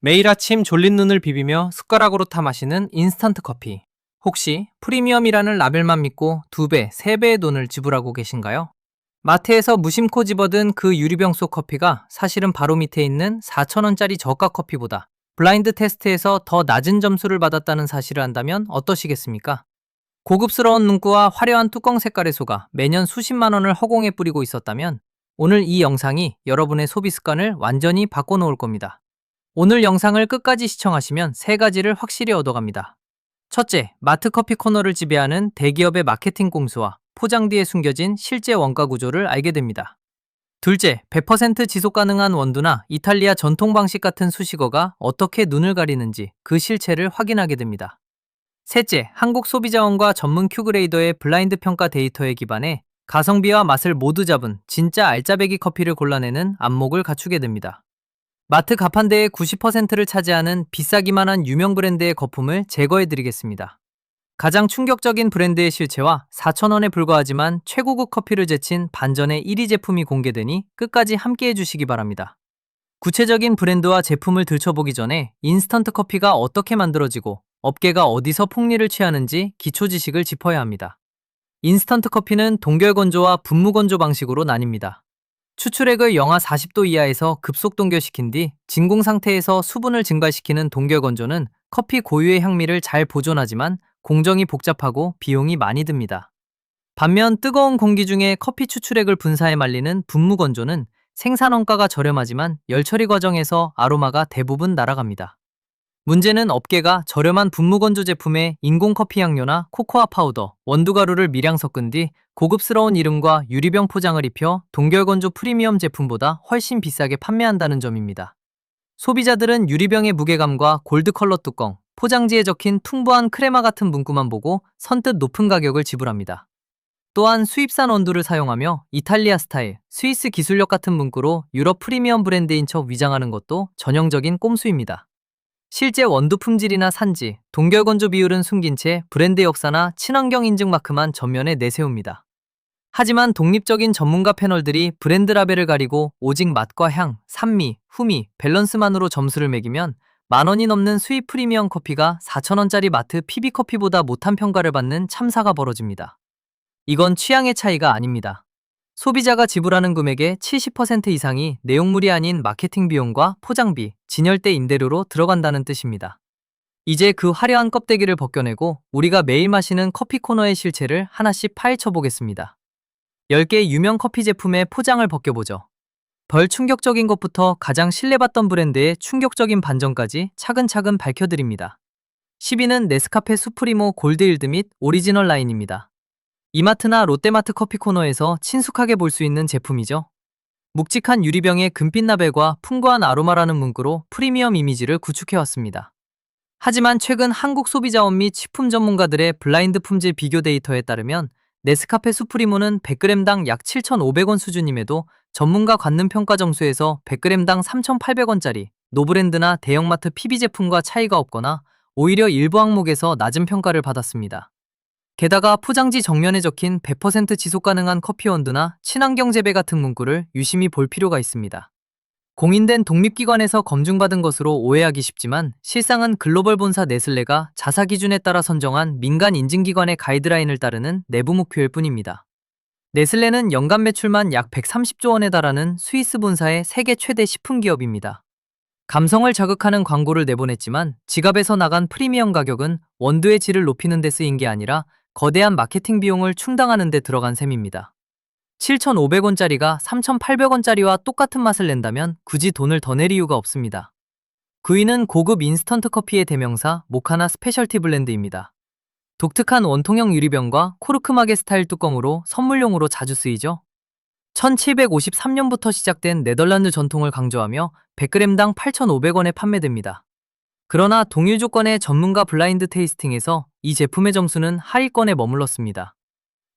매일 아침 졸린 눈을 비비며 숟가락으로 타 마시는 인스턴트 커피. 혹시 프리미엄이라는 라벨만 믿고 2배, 3배의 돈을 지불하고 계신가요? 마트에서 무심코 집어든 그 유리병 속 커피가 사실은 바로 밑에 있는 4,000원짜리 저가 커피보다 블라인드 테스트에서 더 낮은 점수를 받았다는 사실을 안다면 어떠시겠습니까? 고급스러운 문구와 화려한 뚜껑 색깔의 소가 매년 수십만 원을 허공에 뿌리고 있었다면 오늘 이 영상이 여러분의 소비 습관을 완전히 바꿔놓을 겁니다. 오늘 영상을 끝까지 시청하시면 세 가지를 확실히 얻어갑니다. 첫째, 마트 커피 코너를 지배하는 대기업의 마케팅 꼼수와 포장 뒤에 숨겨진 실제 원가 구조를 알게 됩니다. 둘째, 100% 지속 가능한 원두나 이탈리아 전통 방식 같은 수식어가 어떻게 눈을 가리는지 그 실체를 확인하게 됩니다. 셋째, 한국 소비자원과 전문 큐그레이더의 블라인드 평가 데이터에 기반해 가성비와 맛을 모두 잡은 진짜 알짜배기 커피를 골라내는 안목을 갖추게 됩니다. 마트 가판대의 90%를 차지하는 비싸기만 한 유명 브랜드의 거품을 제거해드리겠습니다. 가장 충격적인 브랜드의 실체와 4,000원에 불과하지만 최고급 커피를 제친 반전의 1위 제품이 공개되니 끝까지 함께 해주시기 바랍니다. 구체적인 브랜드와 제품을 들춰보기 전에 인스턴트 커피가 어떻게 만들어지고 업계가 어디서 폭리를 취하는지 기초 지식을 짚어야 합니다. 인스턴트 커피는 동결건조와 분무건조 방식으로 나뉩니다. 추출액을 영하 40도 이하에서 급속 동결시킨 뒤 진공 상태에서 수분을 증발시키는 동결건조는 커피 고유의 향미를 잘 보존하지만 공정이 복잡하고 비용이 많이 듭니다. 반면 뜨거운 공기 중에 커피 추출액을 분사해 말리는 분무건조는 생산 원가가 저렴하지만 열처리 과정에서 아로마가 대부분 날아갑니다. 문제는 업계가 저렴한 분무건조 제품에 인공커피 향료나 코코아 파우더, 원두가루를 미량 섞은 뒤 고급스러운 이름과 유리병 포장을 입혀 동결건조 프리미엄 제품보다 훨씬 비싸게 판매한다는 점입니다. 소비자들은 유리병의 무게감과 골드 컬러 뚜껑, 포장지에 적힌 풍부한 크레마 같은 문구만 보고 선뜻 높은 가격을 지불합니다. 또한 수입산 원두를 사용하며 이탈리아 스타일, 스위스 기술력 같은 문구로 유럽 프리미엄 브랜드인 척 위장하는 것도 전형적인 꼼수입니다. 실제 원두 품질이나 산지, 동결건조 비율은 숨긴 채 브랜드 역사나 친환경 인증 마크만 전면에 내세웁니다. 하지만 독립적인 전문가 패널들이 브랜드 라벨을 가리고 오직 맛과 향, 산미, 후미, 밸런스만으로 점수를 매기면 10,000원이 넘는 수입 프리미엄 커피가 4,000원짜리 마트 PB커피보다 못한 평가를 받는 참사가 벌어집니다. 이건 취향의 차이가 아닙니다. 소비자가 지불하는 금액의 70% 이상이 내용물이 아닌 마케팅 비용과 포장비, 진열대 임대료로 들어간다는 뜻입니다. 이제 그 화려한 껍데기를 벗겨내고 우리가 매일 마시는 커피 코너의 실체를 하나씩 파헤쳐 보겠습니다. 10개 유명 커피 제품의 포장을 벗겨보죠. 덜 충격적인 것부터 가장 신뢰받던 브랜드의 충격적인 반전까지 차근차근 밝혀드립니다. 10위는 네스카페 수프리모 골드일드 및 오리지널 라인입니다. 이마트나 롯데마트 커피 코너에서 친숙하게 볼 수 있는 제품이죠. 묵직한 유리병의 금빛 라벨과 풍부한 아로마라는 문구로 프리미엄 이미지를 구축해왔습니다. 하지만 최근 한국 소비자원 및 식품 전문가들의 블라인드 품질 비교 데이터에 따르면 네스카페 수프리모는 100g당 약 7,500원 수준임에도 전문가 관능 평가 점수에서 100g당 3,800원짜리 노브랜드나 대형마트 PB 제품과 차이가 없거나 오히려 일부 항목에서 낮은 평가를 받았습니다. 게다가 포장지 정면에 적힌 100% 지속 가능한 커피 원두나 친환경 재배 같은 문구를 유심히 볼 필요가 있습니다. 공인된 독립기관에서 검증받은 것으로 오해하기 쉽지만 실상은 글로벌 본사 네슬레가 자사 기준에 따라 선정한 민간 인증기관의 가이드라인을 따르는 내부 목표일 뿐입니다. 네슬레는 연간 매출만 약 130조 원에 달하는 스위스 본사의 세계 최대 식품기업입니다. 감성을 자극하는 광고를 내보냈지만 지갑에서 나간 프리미엄 가격은 원두의 질을 높이는 데 쓰인 게 아니라 거대한 마케팅 비용을 충당하는 데 들어간 셈입니다. 7,500원짜리가 3,800원짜리와 똑같은 맛을 낸다면 굳이 돈을 더 낼 이유가 없습니다. 9위는 고급 인스턴트 커피의 대명사 모카나 스페셜티 블렌드입니다. 독특한 원통형 유리병과 코르크마개 스타일 뚜껑으로 선물용으로 자주 쓰이죠. 1753년부터 시작된 네덜란드 전통을 강조하며 100g당 8,500원에 판매됩니다. 그러나 동일 조건의 전문가 블라인드 테이스팅에서 이 제품의 점수는 하위권에 머물렀습니다.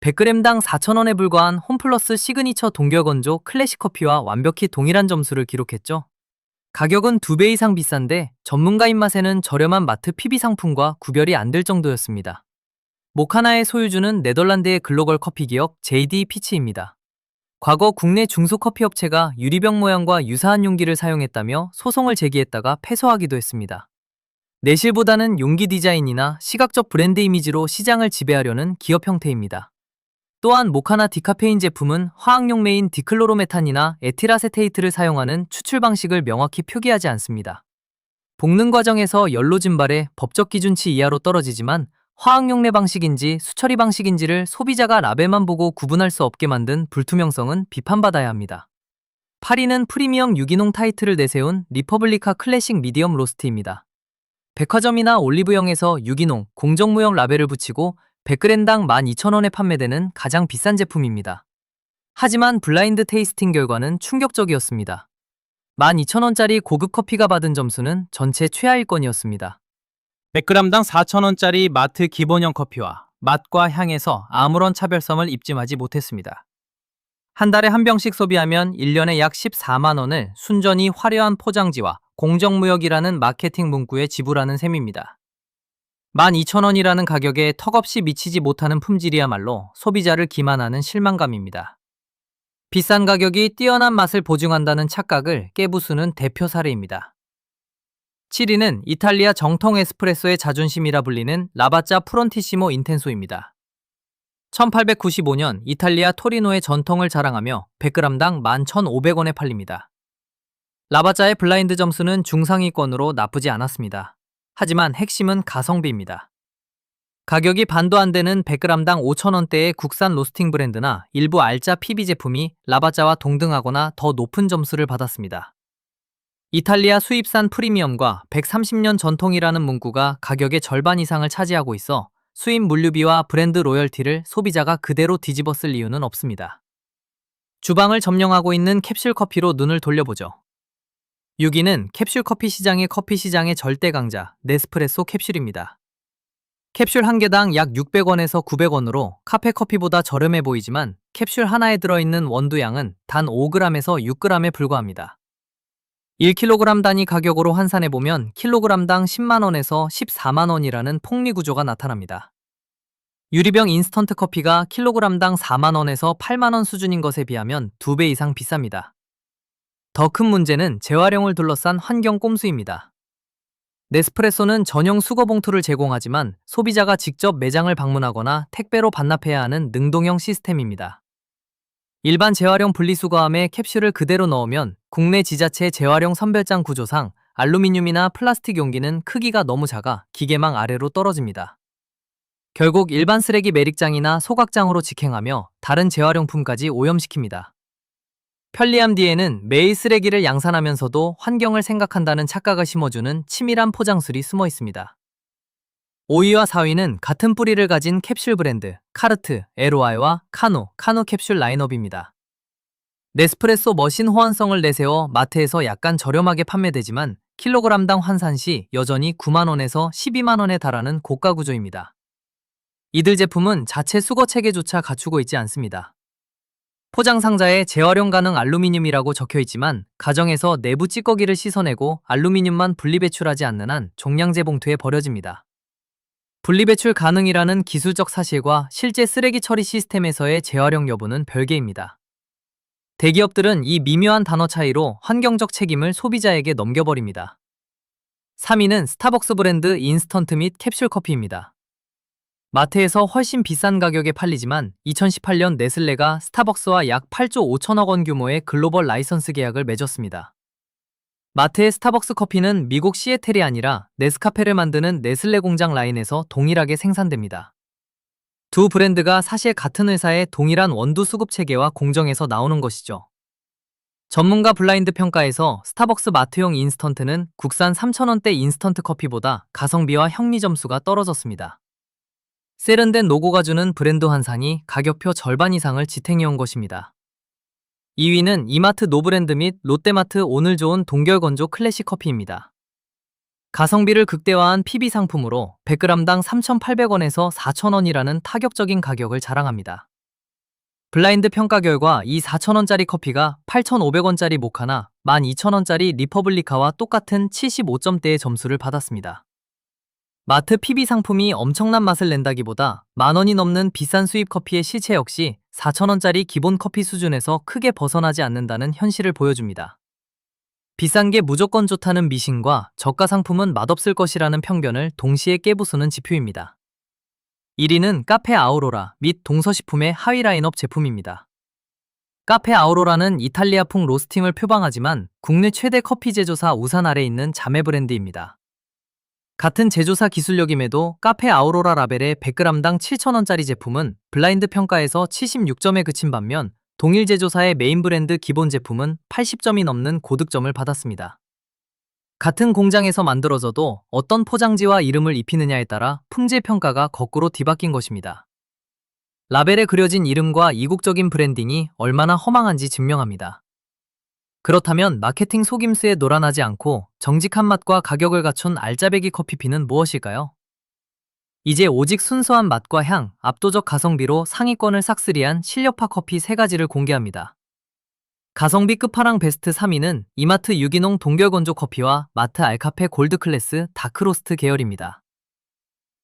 100g당 4,000원에 불과한 홈플러스 시그니처 동결건조 클래식 커피와 완벽히 동일한 점수를 기록했죠. 가격은 2배 이상 비싼데 전문가 입맛에는 저렴한 마트 PB 상품과 구별이 안 될 정도였습니다. 모카나의 소유주는 네덜란드의 글로벌 커피 기업 JD 피치입니다. 과거 국내 중소커피업체가 유리병 모양과 유사한 용기를 사용했다며 소송을 제기했다가 패소하기도 했습니다. 내실보다는 용기 디자인이나 시각적 브랜드 이미지로 시장을 지배하려는 기업 형태입니다. 또한 모카나 디카페인 제품은 화학용매인 디클로로메탄이나 에틸아세테이트를 사용하는 추출 방식을 명확히 표기하지 않습니다. 볶는 과정에서 연로 증발해 법적 기준치 이하로 떨어지지만 화학용매 방식인지 수처리 방식인지를 소비자가 라벨만 보고 구분할 수 없게 만든 불투명성은 비판받아야 합니다. 8위는 프리미엄 유기농 타이틀을 내세운 리퍼블리카 클래식 미디엄 로스트입니다. 백화점이나 올리브영에서 유기농, 공정무역 라벨을 붙이고 100g당 12,000원에 판매되는 가장 비싼 제품입니다. 하지만 블라인드 테이스팅 결과는 충격적이었습니다. 12,000원짜리 고급 커피가 받은 점수는 전체 최하위권이었습니다. 100g당 4,000원짜리 마트 기본형 커피와 맛과 향에서 아무런 차별성을 입증하지 못했습니다. 한 달에 한 병씩 소비하면 1년에 약 14만 원을 순전히 화려한 포장지와 공정무역이라는 마케팅 문구에 지불하는 셈입니다. 12,000원이라는 가격에 턱없이 미치지 못하는 품질이야말로 소비자를 기만하는 실망감입니다. 비싼 가격이 뛰어난 맛을 보증한다는 착각을 깨부수는 대표 사례입니다. 7위는 이탈리아 정통 에스프레소의 자존심이라 불리는 라바짜 프론티시모 인텐소입니다. 1895년 이탈리아 토리노의 전통을 자랑하며 100g당 11,500원에 팔립니다. 라바짜의 블라인드 점수는 중상위권으로 나쁘지 않았습니다. 하지만 핵심은 가성비입니다. 가격이 반도 안 되는 100g당 5,000원대의 국산 로스팅 브랜드나 일부 알짜 PB 제품이 라바짜와 동등하거나 더 높은 점수를 받았습니다. 이탈리아 수입산 프리미엄과 130년 전통이라는 문구가 가격의 절반 이상을 차지하고 있어 수입 물류비와 브랜드 로열티를 소비자가 그대로 뒤집어 쓸 이유는 없습니다. 주방을 점령하고 있는 캡슐 커피로 눈을 돌려보죠. 6위는 캡슐 커피 시장의 절대 강자 네스프레소 캡슐입니다. 캡슐 한 개당 약 600원에서 900원으로 카페 커피보다 저렴해 보이지만 캡슐 하나에 들어있는 원두 양은 단 5g에서 6g에 불과합니다. 1kg 단위 가격으로 환산해보면 킬로그램당 10만원에서 14만원이라는 폭리 구조가 나타납니다. 유리병 인스턴트 커피가 킬로그램당 4만원에서 8만원 수준인 것에 비하면 2배 이상 비쌉니다. 더 큰 문제는 재활용을 둘러싼 환경 꼼수입니다. 네스프레소는 전용 수거 봉투를 제공하지만 소비자가 직접 매장을 방문하거나 택배로 반납해야 하는 능동형 시스템입니다. 일반 재활용 분리수거함에 캡슐을 그대로 넣으면 국내 지자체 재활용 선별장 구조상 알루미늄이나 플라스틱 용기는 크기가 너무 작아 기계망 아래로 떨어집니다. 결국 일반 쓰레기 매립장이나 소각장으로 직행하며 다른 재활용품까지 오염시킵니다. 편리함 뒤에는 매일 쓰레기를 양산하면서도 환경을 생각한다는 착각을 심어주는 치밀한 포장술이 숨어 있습니다. 5위와 4위는 같은 뿌리를 가진 캡슐 브랜드 카르트, LOI와 카노 캡슐 라인업입니다. 네스프레소 머신 호환성을 내세워 마트에서 약간 저렴하게 판매되지만 킬로그램당 환산 시 여전히 9만원에서 12만원에 달하는 고가 구조입니다. 이들 제품은 자체 수거 체계조차 갖추고 있지 않습니다. 포장 상자에 재활용 가능 알루미늄이라고 적혀있지만 가정에서 내부 찌꺼기를 씻어내고 알루미늄만 분리배출하지 않는 한 종량제 봉투에 버려집니다. 분리배출 가능이라는 기술적 사실과 실제 쓰레기 처리 시스템에서의 재활용 여부는 별개입니다. 대기업들은 이 미묘한 단어 차이로 환경적 책임을 소비자에게 넘겨버립니다. 3위는 스타벅스 브랜드 인스턴트 및 캡슐 커피입니다. 마트에서 훨씬 비싼 가격에 팔리지만 2018년 네슬레가 스타벅스와 약 8조 5천억 원 규모의 글로벌 라이선스 계약을 맺었습니다. 마트의 스타벅스 커피는 미국 시애틀이 아니라 네스카페를 만드는 네슬레 공장 라인에서 동일하게 생산됩니다. 두 브랜드가 사실 같은 회사의 동일한 원두 수급 체계와 공정에서 나오는 것이죠. 전문가 블라인드 평가에서 스타벅스 마트용 인스턴트는 국산 3,000원대 인스턴트 커피보다 가성비와 형리 점수가 떨어졌습니다. 세련된 로고가 주는 브랜드 환상이 가격표 절반 이상을 지탱해온 것입니다. 2위는 이마트 노브랜드 및 롯데마트 오늘 좋은 동결건조 클래식 커피입니다. 가성비를 극대화한 PB 상품으로 100g당 3,800원에서 4,000원이라는 타격적인 가격을 자랑합니다. 블라인드 평가 결과 이 4,000원짜리 커피가 8,500원짜리 모카나 12,000원짜리 리퍼블리카와 똑같은 75점대의 점수를 받았습니다. 마트 PB 상품이 엄청난 맛을 낸다기보다 10,000원이 넘는 비싼 수입 커피의 실체 역시 4,000원짜리 기본 커피 수준에서 크게 벗어나지 않는다는 현실을 보여줍니다. 비싼 게 무조건 좋다는 미신과 저가 상품은 맛없을 것이라는 편견을 동시에 깨부수는 지표입니다. 1위는 카페 아우로라 및 동서식품의 하위 라인업 제품입니다. 카페 아우로라는 이탈리아풍 로스팅을 표방하지만 국내 최대 커피 제조사 우산 아래 있는 자매 브랜드입니다. 같은 제조사 기술력임에도 카페 아우로라 라벨의 100g당 7,000원짜리 제품은 블라인드 평가에서 76점에 그친 반면 동일 제조사의 메인 브랜드 기본 제품은 80점이 넘는 고득점을 받았습니다. 같은 공장에서 만들어져도 어떤 포장지와 이름을 입히느냐에 따라 품질 평가가 거꾸로 뒤바뀐 것입니다. 라벨에 그려진 이름과 이국적인 브랜딩이 얼마나 허망한지 증명합니다. 그렇다면 마케팅 속임수에 놀아나지 않고 정직한 맛과 가격을 갖춘 알짜배기 커피피는 무엇일까요? 이제 오직 순수한 맛과 향, 압도적 가성비로 상위권을 싹쓸이한 실력파 커피 3가지를 공개합니다. 가성비 끝판왕 베스트 3위는 이마트 유기농 동결건조 커피와 마트 알카페 골드클래스 다크로스트 계열입니다.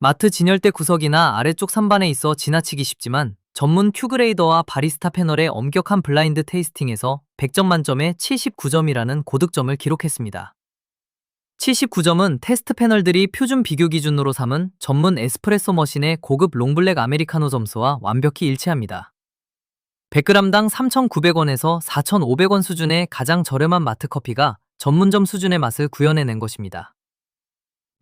마트 진열대 구석이나 아래쪽 선반에 있어 지나치기 쉽지만 전문 큐그레이더와 바리스타 패널의 엄격한 블라인드 테이스팅에서 100점 만점에 79점이라는 고득점을 기록했습니다. 79점은 테스트 패널들이 표준 비교 기준으로 삼은 전문 에스프레소 머신의 고급 롱블랙 아메리카노 점수와 완벽히 일치합니다. 100g당 3,900원에서 4,500원 수준의 가장 저렴한 마트 커피가 전문점 수준의 맛을 구현해낸 것입니다.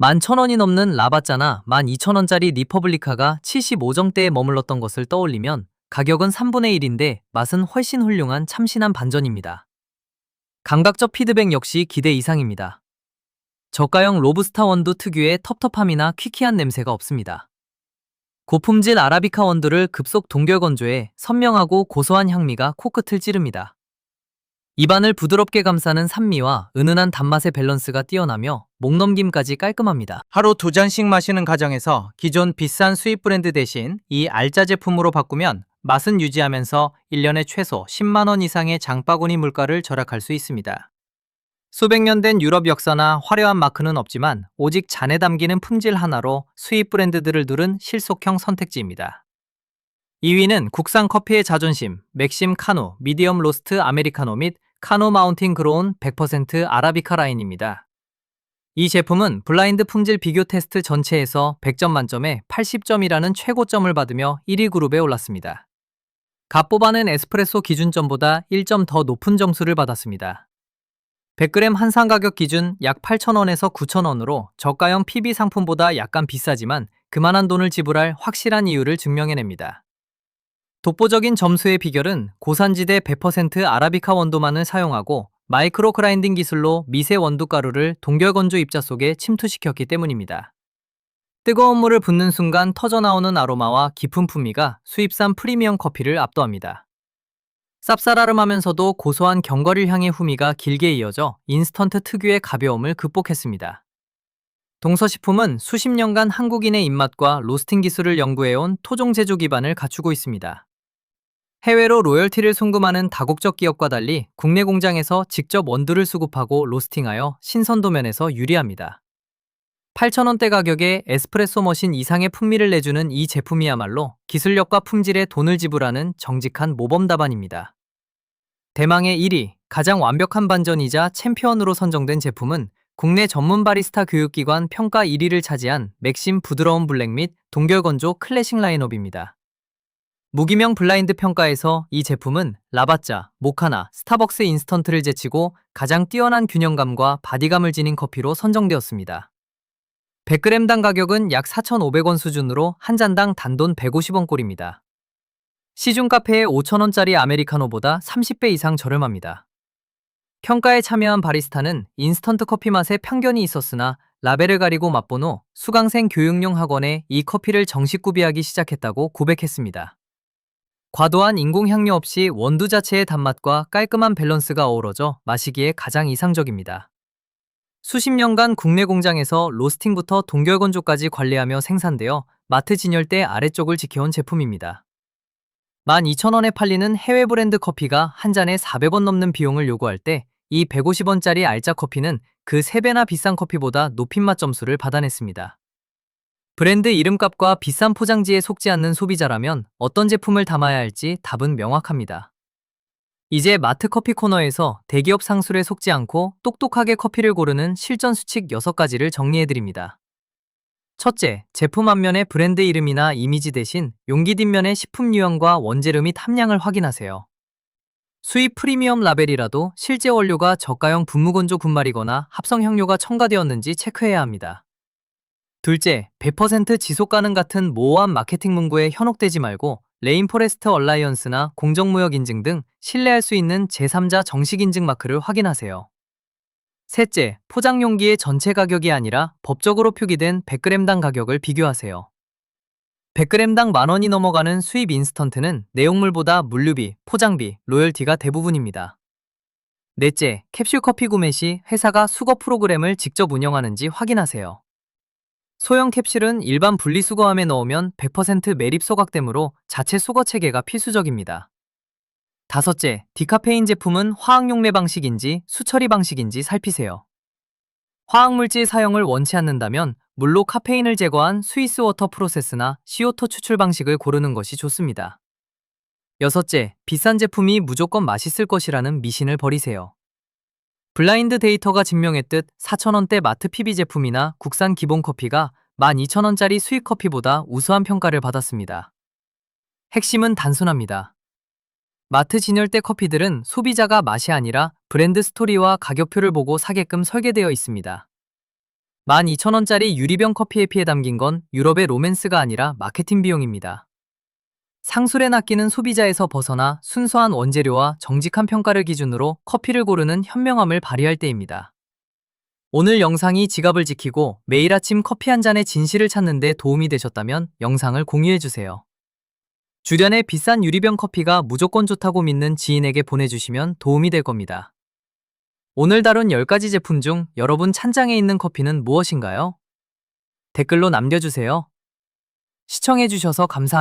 11,000원이 넘는 라바짜나 12,000원짜리 리퍼블리카가 75점대에 머물렀던 것을 떠올리면 가격은 3분의 1인데 맛은 훨씬 훌륭한 참신한 반전입니다. 감각적 피드백 역시 기대 이상입니다. 저가형 로부스타 원두 특유의 텁텁함이나 퀴퀴한 냄새가 없습니다. 고품질 아라비카 원두를 급속 동결 건조해 선명하고 고소한 향미가 코끝을 찌릅니다. 입안을 부드럽게 감싸는 산미와 은은한 단맛의 밸런스가 뛰어나며 목넘김까지 깔끔합니다. 하루 2잔씩 마시는 가정에서 기존 비싼 수입 브랜드 대신 이 알짜 제품으로 바꾸면 맛은 유지하면서 1년에 최소 10만 원 이상의 장바구니 물가를 절약할 수 있습니다. 수백 년 된 유럽 역사나 화려한 마크는 없지만 오직 잔에 담기는 품질 하나로 수입 브랜드들을 누른 실속형 선택지입니다. 2위는 국산 커피의 자존심, 맥심 카누 미디엄 로스트 아메리카노 및 카누 마운틴 그로운 100% 아라비카 라인입니다. 이 제품은 블라인드 품질 비교 테스트 전체에서 100점 만점에 80점이라는 최고점을 받으며 1위 그룹에 올랐습니다. 갓 뽑아낸 에스프레소 기준점보다 1점 더 높은 점수를 받았습니다. 100g 한상 가격 기준 약 8,000원에서 9,000원으로 저가형 PB 상품보다 약간 비싸지만 그만한 돈을 지불할 확실한 이유를 증명해냅니다. 독보적인 점수의 비결은 고산지대 100% 아라비카 원두만을 사용하고 마이크로 그라인딩 기술로 미세 원두 가루를 동결건조 입자 속에 침투시켰기 때문입니다. 뜨거운 물을 붓는 순간 터져나오는 아로마와 깊은 풍미가 수입산 프리미엄 커피를 압도합니다. 쌉싸라름하면서도 고소한 견과류 향의 후미가 길게 이어져 인스턴트 특유의 가벼움을 극복했습니다. 동서식품은 수십 년간 한국인의 입맛과 로스팅 기술을 연구해온 토종 제조 기반을 갖추고 있습니다. 해외로 로열티를 송금하는 다국적 기업과 달리 국내 공장에서 직접 원두를 수급하고 로스팅하여 신선도 면에서 유리합니다. 8,000원대 가격에 에스프레소 머신 이상의 풍미를 내주는 이 제품이야말로 기술력과 품질에 돈을 지불하는 정직한 모범 답안입니다. 대망의 1위, 가장 완벽한 반전이자 챔피언으로 선정된 제품은 국내 전문 바리스타 교육기관 평가 1위를 차지한 맥심 부드러운 블랙 및 동결건조 클래식 라인업입니다. 무기명 블라인드 평가에서 이 제품은 라바짜, 모카나, 스타벅스 인스턴트를 제치고 가장 뛰어난 균형감과 바디감을 지닌 커피로 선정되었습니다. 100g당 가격은 약 4,500원 수준으로 한 잔당 단돈 150원 꼴입니다. 시중 카페의 5,000원짜리 아메리카노보다 30배 이상 저렴합니다. 평가에 참여한 바리스타는 인스턴트 커피 맛에 편견이 있었으나 라벨을 가리고 맛본 후 수강생 교육용 학원에 이 커피를 정식 구비하기 시작했다고 고백했습니다. 과도한 인공향료 없이 원두 자체의 단맛과 깔끔한 밸런스가 어우러져 마시기에 가장 이상적입니다. 수십 년간 국내 공장에서 로스팅부터 동결건조까지 관리하며 생산되어 마트 진열대 아래쪽을 지켜온 제품입니다. 12,000원에 팔리는 해외 브랜드 커피가 한 잔에 400원 넘는 비용을 요구할 때 이 150원짜리 알짜 커피는 그 3배나 비싼 커피보다 높은 맛 점수를 받아냈습니다. 브랜드 이름값과 비싼 포장지에 속지 않는 소비자라면 어떤 제품을 담아야 할지 답은 명확합니다. 이제 마트 커피 코너에서 대기업 상술에 속지 않고 똑똑하게 커피를 고르는 실전 수칙 6가지를 정리해드립니다. 첫째, 제품 앞면의 브랜드 이름이나 이미지 대신 용기 뒷면의 식품 유형과 원재료 및 함량을 확인하세요. 수입 프리미엄 라벨이라도 실제 원료가 저가형 분무건조 분말이거나 합성 향료가 첨가되었는지 체크해야 합니다. 둘째, 100% 지속 가능 같은 모호한 마케팅 문구에 현혹되지 말고 레인포레스트 얼라이언스나 공정무역 인증 등 신뢰할 수 있는 제3자 정식 인증 마크를 확인하세요. 셋째, 포장 용기의 전체 가격이 아니라 법적으로 표기된 100g당 가격을 비교하세요. 100g당 10,000원이 넘어가는 수입 인스턴트는 내용물보다 물류비, 포장비, 로열티가 대부분입니다. 넷째, 캡슐 커피 구매 시 회사가 수거 프로그램을 직접 운영하는지 확인하세요. 소형 캡슐은 일반 분리수거함에 넣으면 100% 매립 소각되므로 자체 수거 체계가 필수적입니다. 다섯째, 디카페인 제품은 화학용매 방식인지 수처리 방식인지 살피세요. 화학물질 사용을 원치 않는다면 물로 카페인을 제거한 스위스 워터 프로세스나 CO2 추출 방식을 고르는 것이 좋습니다. 여섯째, 비싼 제품이 무조건 맛있을 것이라는 미신을 버리세요. 블라인드 데이터가 증명했듯 4,000원대 마트 PB 제품이나 국산 기본 커피가 12,000원짜리 수입 커피보다 우수한 평가를 받았습니다. 핵심은 단순합니다. 마트 진열대 커피들은 소비자가 맛이 아니라 브랜드 스토리와 가격표를 보고 사게끔 설계되어 있습니다. 12,000원짜리 유리병 커피에 피해 담긴 건 유럽의 로맨스가 아니라 마케팅 비용입니다. 상술에 낚이는 소비자에서 벗어나 순수한 원재료와 정직한 평가를 기준으로 커피를 고르는 현명함을 발휘할 때입니다. 오늘 영상이 지갑을 지키고 매일 아침 커피 한 잔의 진실을 찾는 데 도움이 되셨다면 영상을 공유해주세요. 주변에 비싼 유리병 커피가 무조건 좋다고 믿는 지인에게 보내주시면 도움이 될 겁니다. 오늘 다룬 10가지 제품 중 여러분 찬장에 있는 커피는 무엇인가요? 댓글로 남겨주세요. 시청해주셔서 감사합니다.